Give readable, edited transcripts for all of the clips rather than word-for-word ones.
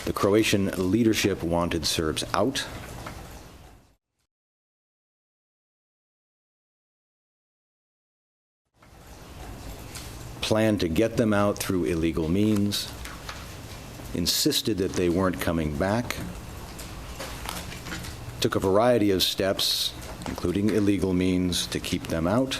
The Croatian leadership wanted Serbs out. Planned to get them out through illegal means, insisted that they weren't coming back, took a variety of steps, including illegal means, to keep them out.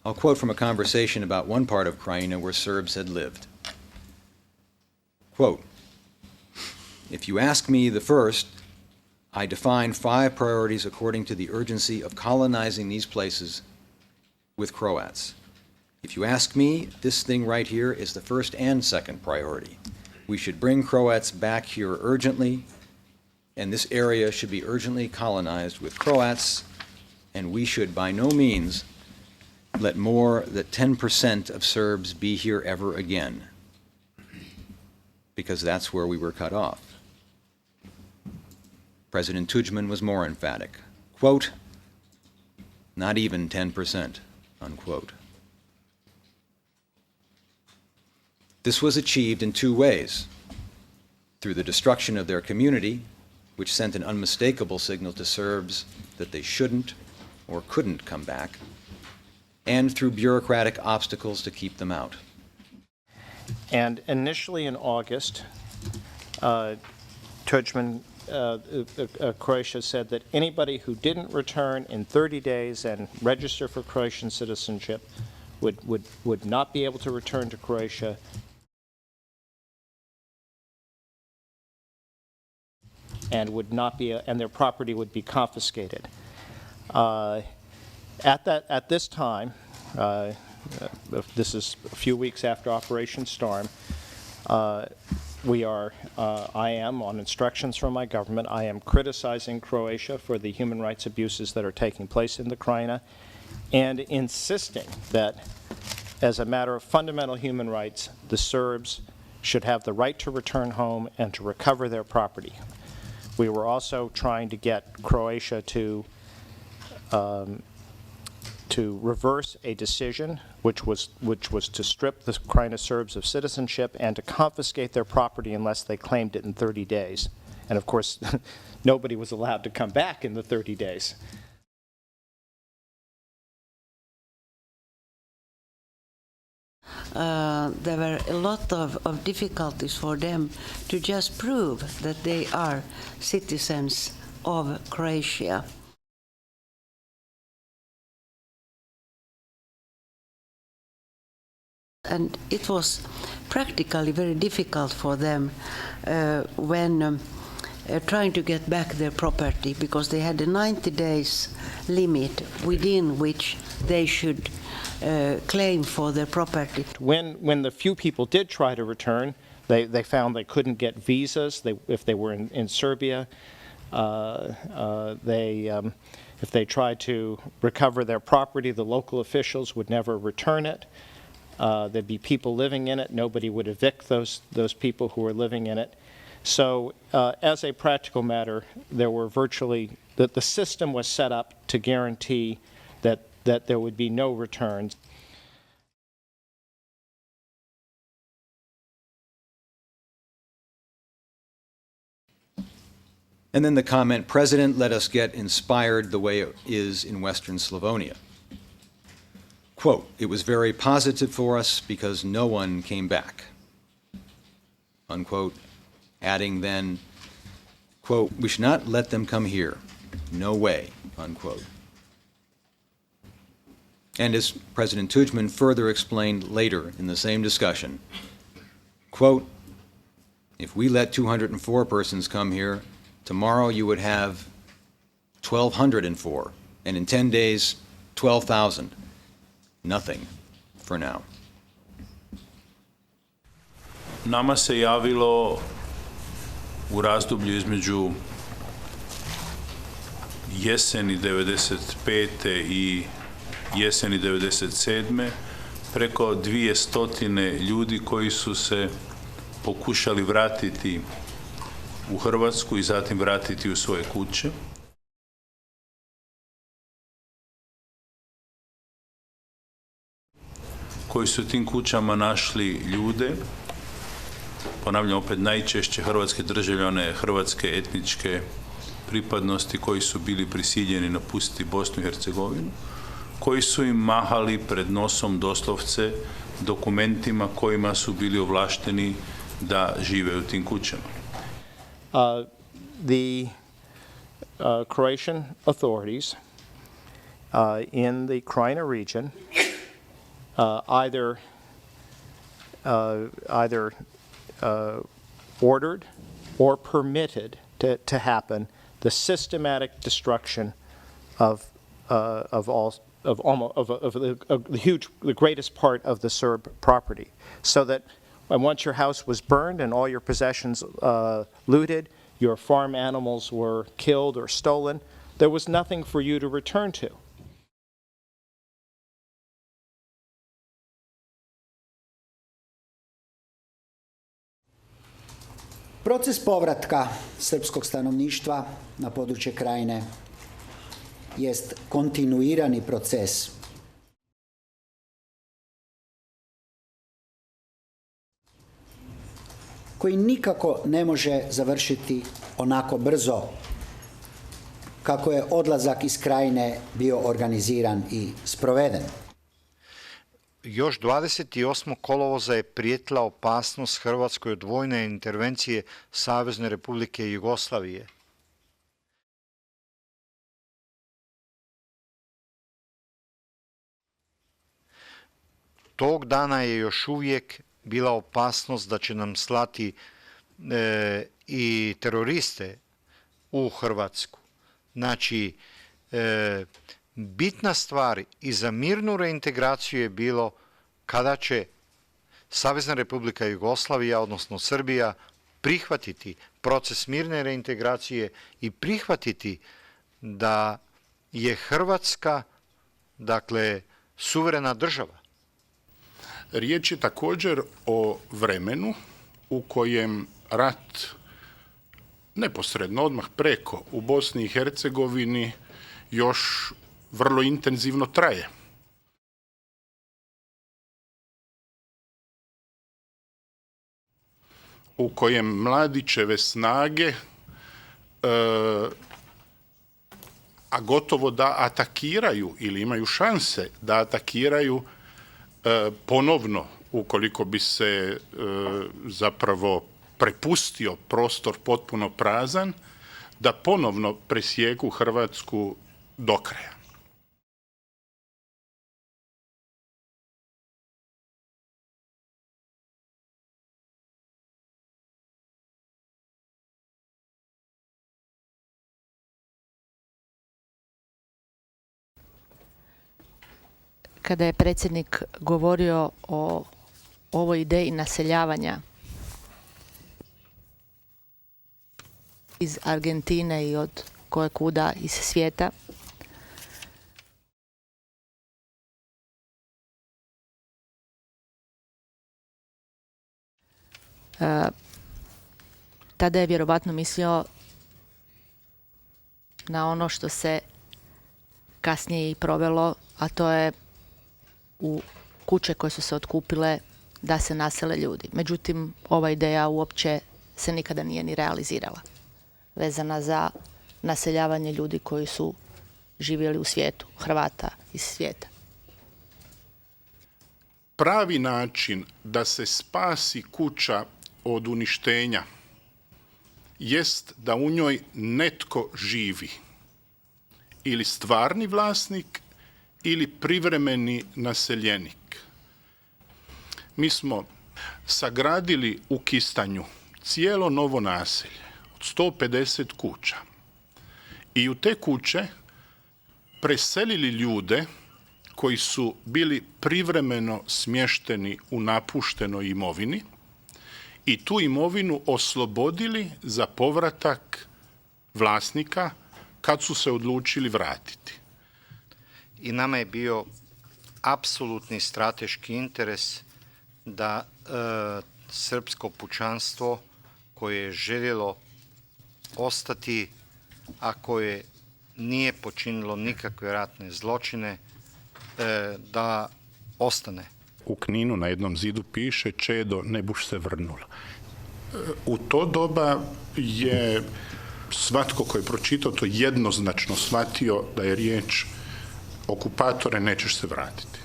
I'll quote from a conversation about one part of Krajina where Serbs had lived. Quote, "If you ask me the first, I define 5 priorities according to the urgency of colonizing these places with Croats. If you ask me, this thing right here is the first and second priority. We should bring Croats back here urgently, and this area should be urgently colonized with Croats, and we should by no means let more than 10% of Serbs be here ever again, because that's where we were cut off." President Tudjman was more emphatic. Quote, "Not even 10%, unquote. This was achieved in 2 ways: through the destruction of their community, which sent an unmistakable signal to Serbs that they shouldn't or couldn't come back, and through bureaucratic obstacles to keep them out. And initially in August, Tudjman, Croatia said that anybody who didn't return in 30 days and register for Croatian citizenship would not be able to return to Croatia. And would not be, and their property would be confiscated. At this time, this is a few weeks after Operation Storm, I am, on instructions from my government, I am criticizing Croatia for the human rights abuses that are taking place in the Krajina, and insisting that, as a matter of fundamental human rights, the Serbs should have the right to return home and to recover their property. We were also trying to get Croatia to reverse a decision which was to strip the Krajina Serbs of citizenship and to confiscate their property unless they claimed it in 30 days. And of course, nobody was allowed to come back in the 30 days. There were a lot of difficulties for them to just prove that they are citizens of Croatia. And it was practically very difficult for them when trying to get back their property, because they had a 90 days limit within which they should claim for their property. When the few people did try to return, they found they couldn't get visas if they were in Serbia. If they tried to recover their property, the local officials would never return it. There'd be people living in it. Nobody would evict those people who were living in it. So as a practical matter, there were virtually, the system was set up to guarantee that there would be no returns. And then the comment, "President, let us get inspired the way it is in Western Slavonia." Quote, "It was very positive for us because no one came back." Unquote. Adding then, quote, "We should not let them come here. No way." Unquote. And as President Tudjman further explained later in the same discussion, quote, "If we let 204 persons come here, tomorrow you would have 1,204, and in 10 days, 12,000. Nothing for now." Nama se javilo u razdoblju između jeseni 95. i jeseni 97. preko 200 ljudi koji su se pokušali vratiti u Hrvatsku i zatim vratiti u svoje kuće. koji su u tim kućama našli ljude, ponavljam opet najčešće hrvatske državljane, hrvatske etničke pripadnosti koji su bili prisiljeni napustiti Bosnu i Hercegovinu, koji su im mahali pred nosom doslovce dokumentima kojima su bili ovlašteni da žive u tim kućama. The Croatian authorities in the Krajina region either ordered or permitted to happen the systematic destruction of the greatest part of the Serb property, so that once your house was burned and all your possessions looted, your farm animals were killed or stolen, there was nothing for you to return to. Proces povratka srpskog stanovništva na područje Krajine jest kontinuirani proces. Koji nikako ne može završiti onako brzo kako je odlazak iz Krajine bio organiziran i sproveden. Još 28. kolovoza je prijetila opasnost Hrvatskoj od vojne intervencije Savezne Republike Jugoslavije. Tog dana je još uvijek bila opasnost da će nam slati i teroriste u Hrvatsku. Znači, bitna stvar i za mirnu reintegraciju je bilo kada će Savezna Republika Jugoslavija, odnosno Srbija, prihvatiti proces mirne reintegracije i prihvatiti da je Hrvatska, dakle, suverena država. Riječ je također o vremenu u kojem rat neposredno odmah preko u Bosni i Hercegovini još vrlo intenzivno traje. U kojem Mladićeve snage a gotovo da atakiraju ili imaju šanse da atakiraju ponovno, ukoliko bi se zapravo prepustio prostor potpuno prazan, da ponovno presjeku Hrvatsku do kraja. Kada je predsjednik govorio o ovoj ideji naseljavanja iz Argentine i od kojekuda iz svijeta, tada je vjerovatno mislio na ono što se kasnije i provelo, a to je u kuće koje su se otkupile da se nasele ljudi. Međutim, ova ideja uopće se nikada nije ni realizirala, vezana za naseljavanje ljudi koji su živjeli u svijetu, Hrvata iz svijeta. Pravi način da se spasi kuća od uništenja jest da u njoj netko živi. Ili stvarni vlasnik ili privremeni naseljenik. Mi smo sagradili u Kistanju cijelo novo naselje od 150 kuća i u te kuće preselili ljude koji su bili privremeno smješteni u napuštenoj imovini i tu imovinu oslobodili za povratak vlasnika kad su se odlučili vratiti. I nama je bio apsolutni strateški interes da srpsko pučanstvo koje je željelo ostati, a koje nije počinilo nikakve ratne zločine, da ostane. u Kninu na jednom zidu piše Čedo, ne buš se vrnula. U to doba je svatko ko je pročitao to jednoznačno shvatio da je riječ okupatore, nećeš se vratiti.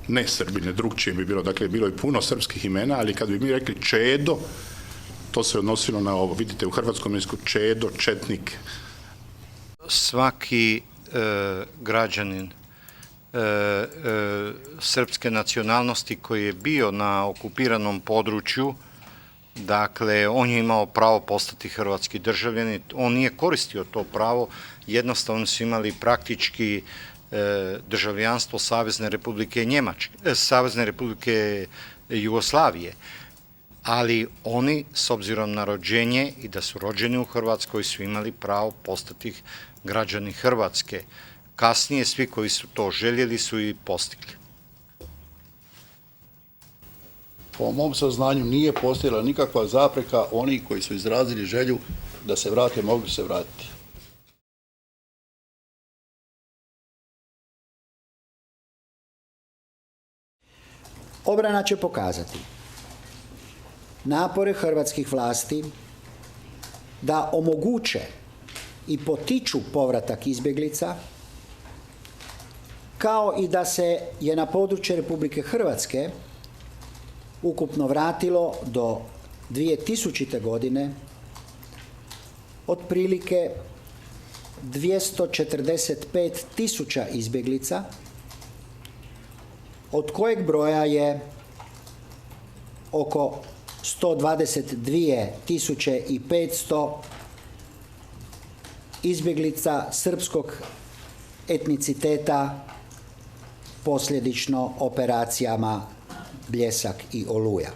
Ne Srbine, drugčije bi bilo. Dakle, bilo je puno srpskih imena, ali kad bi mi rekli Čedo, to se odnosilo na ovo. Vidite, u hrvatskom jeziku Čedo, četnik. Svaki građanin srpske nacionalnosti koji je bio na okupiranom području, dakle, on je imao pravo postati hrvatski državljanin, on nije koristio to pravo, jednostavno su imali praktički državljanstvo Savezne Republike Savezne Republike Jugoslavije, ali oni, s obzirom na rođenje i da su rođeni u Hrvatskoj, su imali pravo postati građani Hrvatske. Kasnije, svi koji su to željeli su i postigli. Po mom saznanju nije postojala nikakva zapreka, oni koji su izrazili želju da se vrate, mogli se vratiti. Obrana će pokazati napore hrvatskih vlasti da omoguće i potiču povratak izbjeglica, kao i da se je na područje Republike Hrvatske ukupno vratilo do 2000. godine otprilike 245.000 izbjeglica, od kojeg broja je oko 122.500 izbjeglica srpskog etniciteta posljedično operacijama Bljesak i Oluja.